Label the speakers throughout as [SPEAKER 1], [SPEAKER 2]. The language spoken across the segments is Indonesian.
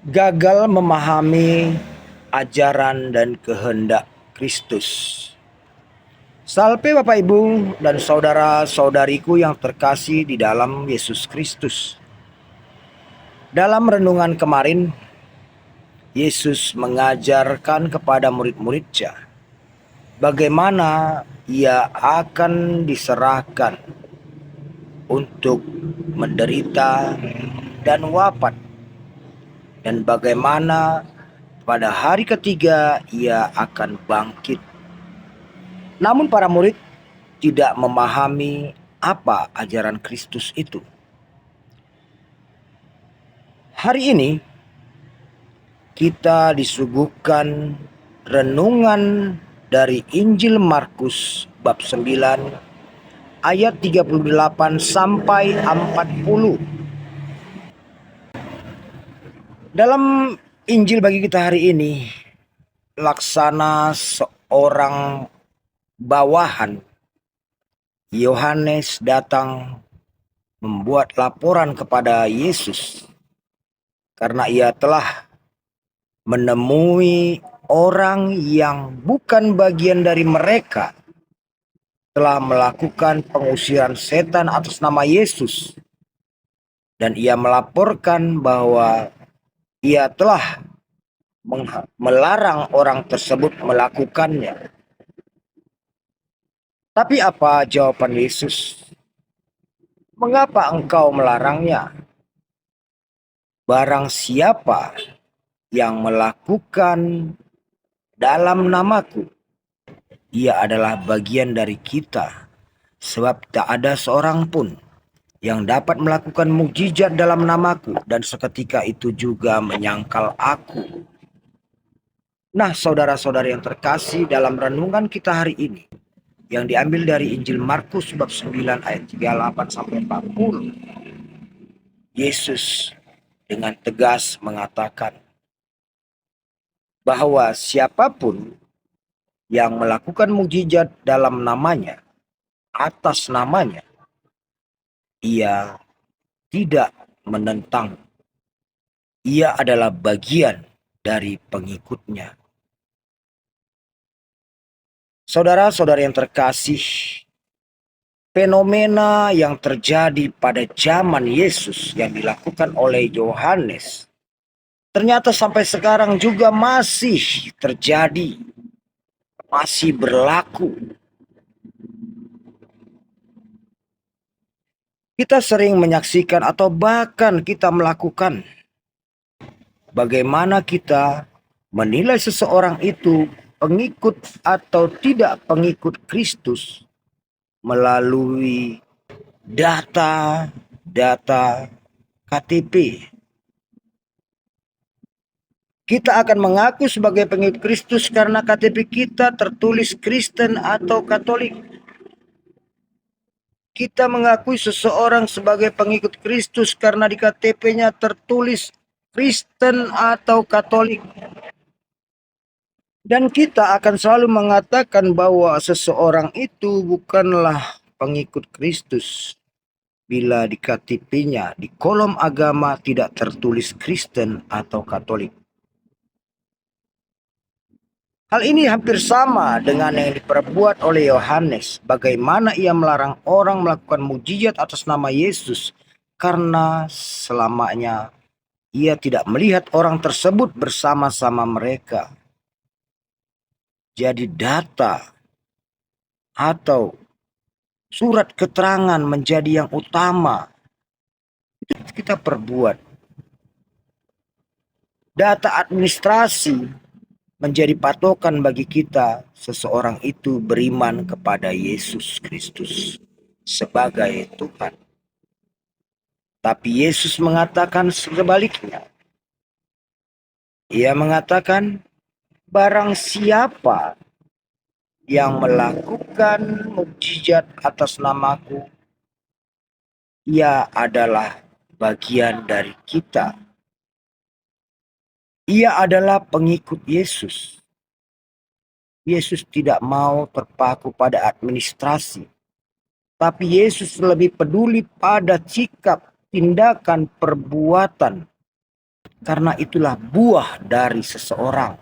[SPEAKER 1] Gagal memahami ajaran dan kehendak Kristus. Salve Bapak Ibu dan saudara-saudariku yang terkasih di dalam Yesus Kristus. Dalam renungan kemarin, Yesus mengajarkan kepada murid-muridnya bagaimana ia akan diserahkan untuk menderita dan wafat, dan bagaimana pada hari ketiga ia akan bangkit. Namun para murid tidak memahami apa ajaran Kristus itu. Hari ini kita disuguhkan renungan dari Injil Markus bab 9 ayat 38 sampai 40. Dalam Injil bagi kita hari ini, laksana seorang bawahan, Yohanes datang membuat laporan kepada Yesus karena ia telah menemui orang yang bukan bagian dari mereka telah melakukan pengusiran setan atas nama Yesus, dan ia melaporkan bahwa ia telah melarang orang tersebut melakukannya. Tapi apa jawaban Yesus? Mengapa engkau melarangnya? Barang siapa yang melakukan dalam namaku, ia adalah bagian dari kita, sebab tak ada seorang pun yang dapat melakukan mukjizat dalam namaku dan seketika itu juga menyangkal aku. Nah, saudara-saudari yang terkasih, dalam renungan kita hari ini yang diambil dari Injil Markus bab 9 ayat 38 sampai 40, Yesus dengan tegas mengatakan bahwa siapapun yang melakukan mukjizat dalam namanya, atas namanya, ia tidak menentang. Ia adalah bagian dari pengikutnya. Saudara-saudara yang terkasih, fenomena yang terjadi pada zaman Yesus yang dilakukan oleh Yohanes ternyata sampai sekarang juga masih terjadi, masih berlaku. Kita sering menyaksikan atau bahkan kita melakukan. Bagaimana kita menilai seseorang itu pengikut atau tidak pengikut Kristus melalui data KTP. Kita akan mengaku sebagai pengikut Kristus karena KTP kita tertulis Kristen atau Katolik. Kita mengakui seseorang sebagai pengikut Kristus karena di KTP-nya tertulis Kristen atau Katolik. Dan kita akan selalu mengatakan bahwa seseorang itu bukanlah pengikut Kristus bila di KTP-nya di kolom agama tidak tertulis Kristen atau Katolik. Hal ini hampir sama dengan yang diperbuat oleh Yohanes, bagaimana ia melarang orang melakukan mukjizat atas nama Yesus karena selamanya ia tidak melihat orang tersebut bersama-sama mereka. Jadi data atau surat keterangan menjadi yang utama. Itu kita perbuat. Data administrasi menjadi patokan bagi kita seseorang itu beriman kepada Yesus Kristus sebagai Tuhan. Tapi Yesus mengatakan sebaliknya. Ia mengatakan, barang siapa yang melakukan mukjizat atas namaku, ia adalah bagian dari kita. Ia adalah pengikut Yesus. Yesus tidak mau terpaku pada administrasi, tapi Yesus lebih peduli pada sikap, tindakan, perbuatan Karena itulah buah dari seseorang.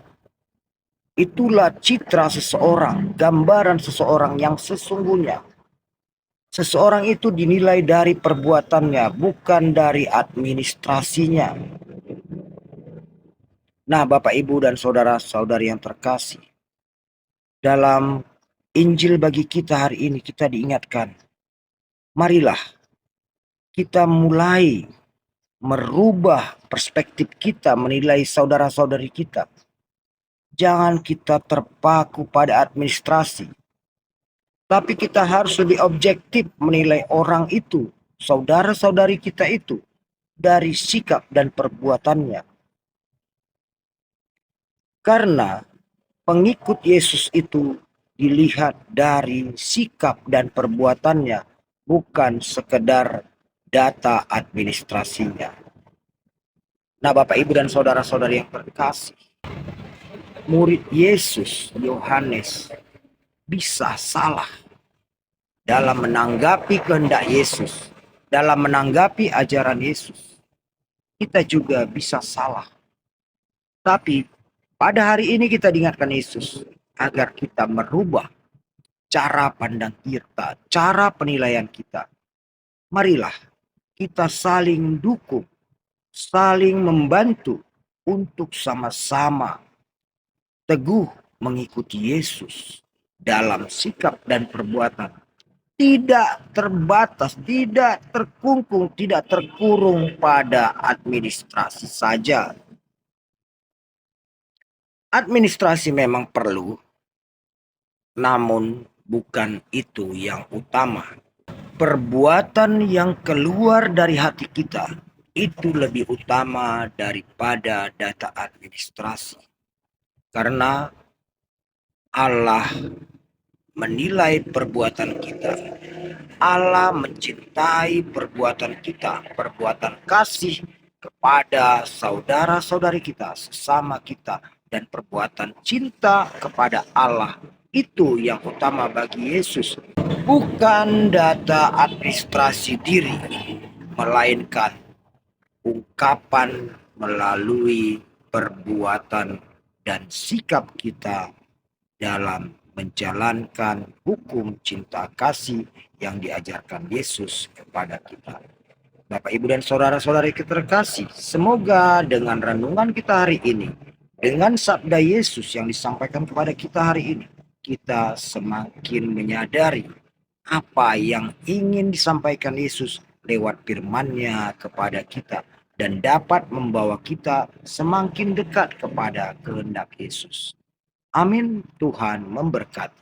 [SPEAKER 1] Itulah citra seseorang, gambaran seseorang yang sesungguhnya. Seseorang itu dinilai dari perbuatannya, bukan dari administrasinya. Nah, Bapak, Ibu, dan saudara-saudari yang terkasih, dalam Injil bagi kita hari ini kita diingatkan, marilah kita mulai merubah perspektif kita menilai saudara-saudari kita. Jangan kita terpaku pada administrasi, tapi kita harus lebih objektif menilai orang itu, saudara-saudari kita itu, dari sikap dan perbuatannya. Karena pengikut Yesus itu dilihat dari sikap dan perbuatannya, bukan sekedar data administrasinya. Nah, Bapak, Ibu, dan saudara-saudari yang terkasih, murid Yesus Yohanes bisa salah dalam menanggapi kehendak Yesus, dalam menanggapi ajaran Yesus. Kita juga bisa salah. Tapi pada hari ini kita diingatkan Yesus agar kita merubah cara pandang kita, cara penilaian kita. Marilah kita saling dukung, saling membantu untuk sama-sama teguh mengikuti Yesus dalam sikap dan perbuatan. Tidak terbatas, tidak terkungkung, tidak terkurung pada administrasi saja. Administrasi memang perlu, namun bukan itu yang utama. Perbuatan yang keluar dari hati kita itu lebih utama daripada data administrasi. Karena Allah menilai perbuatan kita. Allah mencintai perbuatan kita, perbuatan kasih kepada saudara-saudari kita, sesama kita, dan perbuatan cinta kepada Allah. Itu yang utama bagi Yesus, bukan data administrasi diri, melainkan ungkapan melalui perbuatan dan sikap kita dalam menjalankan hukum cinta kasih yang diajarkan Yesus kepada kita. Bapak, Ibu, dan saudara-saudari terkasih, semoga dengan renungan kita hari ini, dengan sabda Yesus yang disampaikan kepada kita hari ini, kita semakin menyadari apa yang ingin disampaikan Yesus lewat firman-Nya kepada kita, dan dapat membawa kita semakin dekat kepada kehendak Yesus. Amin. Tuhan memberkati.